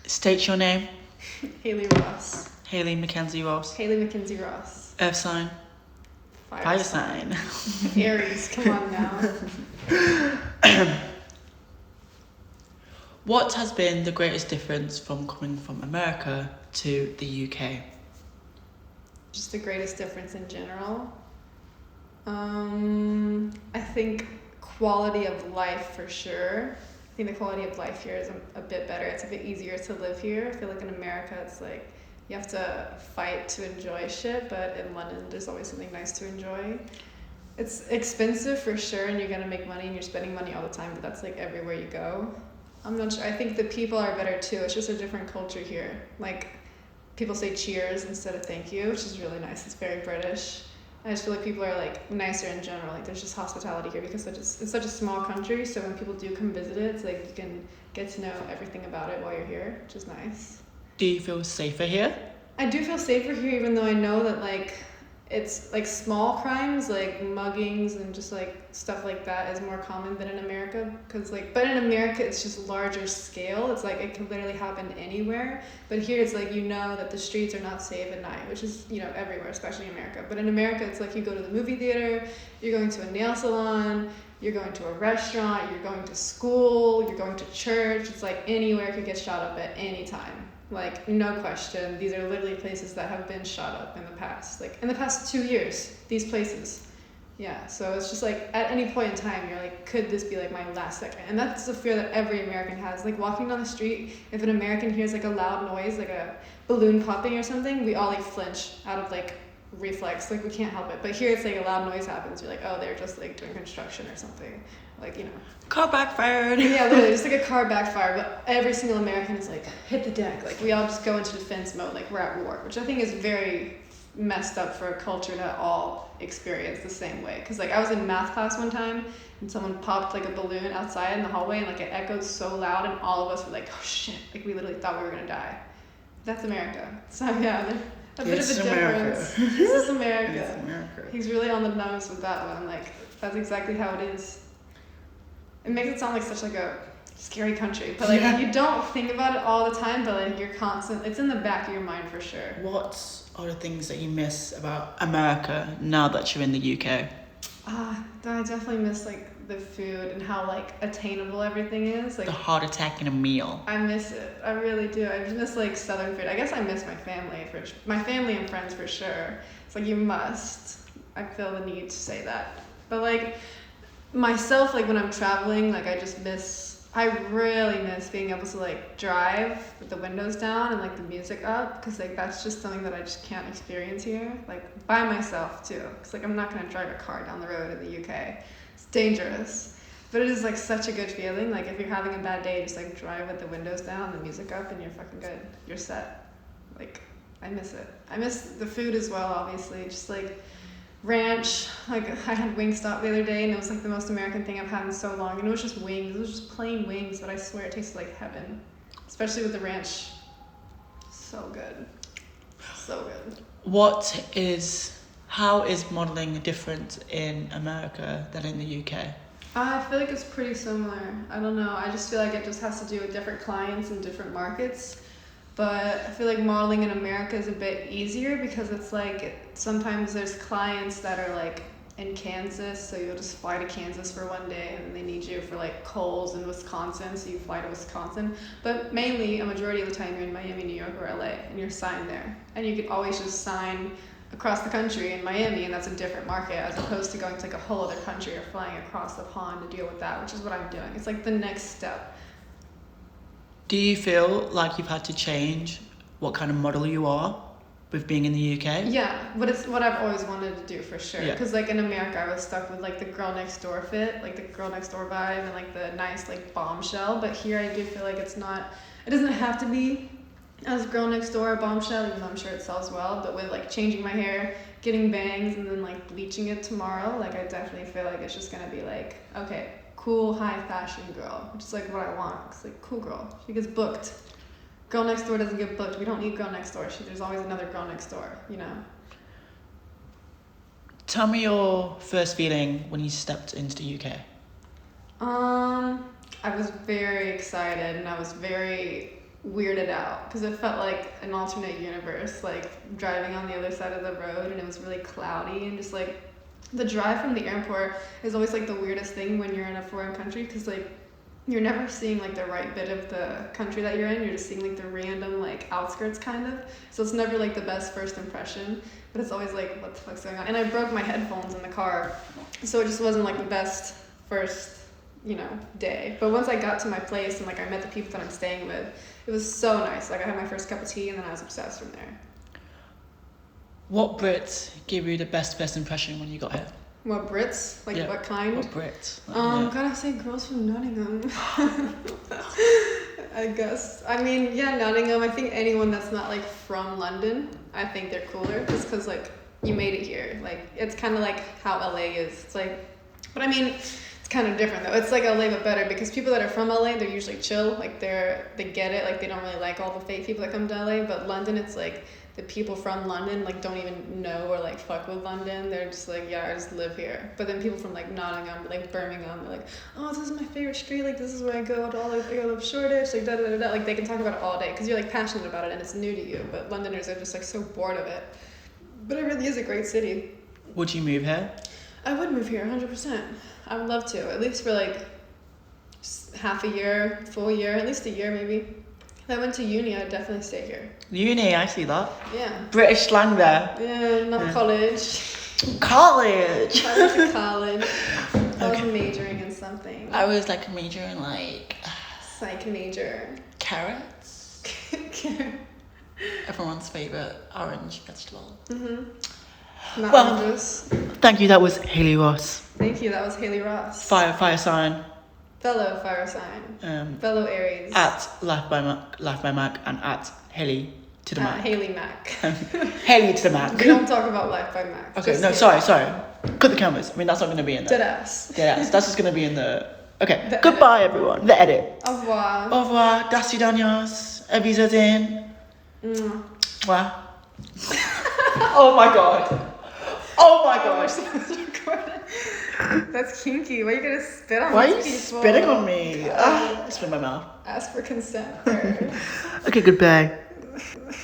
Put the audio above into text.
State your name. Haylee Ross. Haylee Mackenzie Ross. Haylee Mackenzie Ross. Earth sign. Fire sign. Aries, come on now. What has been the greatest difference from coming from America to the UK? Just the greatest difference in general. I think quality of life for sure. I think the quality of life here is a bit better. It's a bit easier to live here. I feel like in America it's like you have to fight to enjoy shit, but in London there's always something nice to enjoy. It's expensive for sure, and you're gonna make money and you're spending money all the time, but that's like everywhere you go. I'm not sure. I think the people are better too. It's just a different culture here. Like, people say cheers instead of thank you, which is really nice. It's very British. I just feel like people are like nicer in general. Like, there's just hospitality here because it's such a small country. So when people do come visit it, it's like you can get to know everything about it while you're here, which is nice. Do you feel safer here? I do feel safer here, even though I know that like it's like small crimes like muggings and just like stuff like that is more common than in America, but in America it's just larger scale. It's like it can literally happen anywhere, but here it's like you know that the streets are not safe at night, which is everywhere, especially in America. But in America it's like you go to the movie theater, you're going to a nail salon, you're going to a restaurant, you're going to school, you're going to church. It's like anywhere could get shot up at any time. Like, no question, these are literally places that have been shot up in the past. Like, in the past 2 years, these places. Yeah, so it's just like, at any point in time, you're like, could this be like my last second? And that's the fear that every American has. Like, walking down the street, if an American hears like a loud noise, like a balloon popping or something, we all like flinch out of like reflex. Like, we can't help it. But here it's like a loud noise happens, you're like, oh, they're just like doing construction or something. Like, Car backfired. Yeah, literally, just like a car backfire. But every single American is like, hit the deck. Like, we all just go into defense mode, like we're at war, which I think is very messed up for a culture to all experience the same way. Because like I was in math class one time and someone popped like a balloon outside in the hallway and like it echoed so loud and all of us were like, oh shit, like we literally thought we were gonna die. That's America. So yeah, a bit of a difference. This is America. It's America. He's really on the nose with that one. Like, that's exactly how it is. It makes it sound like such like a scary country, but like you don't think about it all the time, but like it's in the back of your mind for sure. What are the things that you miss about America now that you're in the UK? I definitely miss like the food and how like attainable everything is. Like the heart attack in a meal. I miss it. I really do. I just miss like Southern food. I guess I miss my family and friends for sure. It's like you must. I feel the need to say that, but like myself, like when I'm traveling, like I really miss being able to like drive with the windows down and like the music up, because like that's just something that I just can't experience here, like by myself too, because like I'm not going to drive a car down the road in the UK. It's dangerous, but it is like such a good feeling. Like if you're having a bad day, just like drive with the windows down, the music up, and you're fucking good, you're set. Like I miss it. I miss the food as well, obviously, just like ranch. Like I had Wingstop the other day and it was like the most American thing I've had in so long, and it was just wings. It was just plain wings, but I swear it tasted like heaven, especially with the ranch. So good. How is modeling different in America than in the UK? I feel like it's pretty similar. I don't know, I just feel like it just has to do with different clients and different markets. But I feel like modeling in America is a bit easier because it's like sometimes there's clients that are like in Kansas, so you'll just fly to Kansas for one day and they need you for like Kohl's in Wisconsin, so you fly to Wisconsin. But mainly a majority of the time you're in Miami, New York, or LA, and you're signed there. And you could always just sign across the country in Miami, and that's a different market as opposed to going to like a whole other country or flying across the pond to deal with that, which is what I'm doing. It's like the next step. Do you feel like you've had to change what kind of model you are with being in the UK? Yeah, but it's what I've always wanted to do for sure. Because like in America, I was stuck with like the girl next door fit, like the girl next door vibe, and like the nice like bombshell. But here I do feel like it doesn't have to be as girl next door or bombshell, even though I'm sure it sells well. But with like changing my hair, getting bangs, and then like bleaching it tomorrow, like I definitely feel like it's just gonna be like, okay, cool, high fashion girl, which is like what I want. It's like, cool girl. She gets booked. Girl next door doesn't get booked. We don't need girl next door. There's always another girl next door, Tell me your first feeling when you stepped into the UK. I was very excited and I was very weirded out because it felt like an alternate universe, like driving on the other side of the road, and it was really cloudy, and just like the drive from the airport is always like the weirdest thing when you're in a foreign country, because like you're never seeing like the right bit of the country that you're in. You're just seeing like the random like outskirts kind of. So it's never like the best first impression, but it's always like, what the fuck's going on? And I broke my headphones in the car, so it just wasn't like the best first, day. But once I got to my place and like I met the people that I'm staying with, it was so nice. Like I had my first cup of tea and then I was obsessed from there. What Brits gave you the best first impression when you got here? What Brits? Like what kind? What Brits? Gotta say girls from Nottingham. I guess. I mean, yeah, Nottingham. I think anyone that's not like from London, I think they're cooler just because like you made it here. Like it's kind of like how LA is. It's like, but I mean, it's kind of different though. It's like LA but better because people that are from LA, they're usually chill. Like they get it. Like they don't really like all the fake people that come to LA. But London, it's like the people from London like don't even know or like fuck with London. They're just like, yeah, I just live here. But then people from like Nottingham, like Birmingham, they're like, oh, this is my favorite street. Like this is where I go to all like I love Shoreditch. Like da da da da. Like they can talk about it all day because you're like passionate about it and it's new to you. But Londoners are just like so bored of it. But it really is a great city. Would you move here? I would move here 100%. I would love to, at least for like half a year, full year, at least a year maybe. If I went to uni, I'd definitely stay here. Uni, I see that. Yeah. British slang there. Yeah, not college. College! I went to college. I was majoring in something. I was like majoring like... Psych major. Carrots? Everyone's favourite orange vegetable. Not well, oranges. Thank you, that was Haylee Ross. Thank you, that was Haylee Ross. Fire sign. Fellow fire sign. Fellow Aries. At Life by Mac and at Haylee to the Mac. Haylee Mack. Haylee to the Mac. We don't talk about Life by Mac. Okay, no, sorry. Cut the cameras. I mean, that's not going to be in there. Deadass. That's just going to be in the... Okay, the goodbye edit. Everyone. The edit. Au revoir. Au revoir. Das Vidanios. Evizatin. Mwah. Oh my god. Oh my god. That's kinky. Why are you gonna spit on me? Why are you spitting on me? Spit in my mouth. Ask for consent first. Okay, goodbye.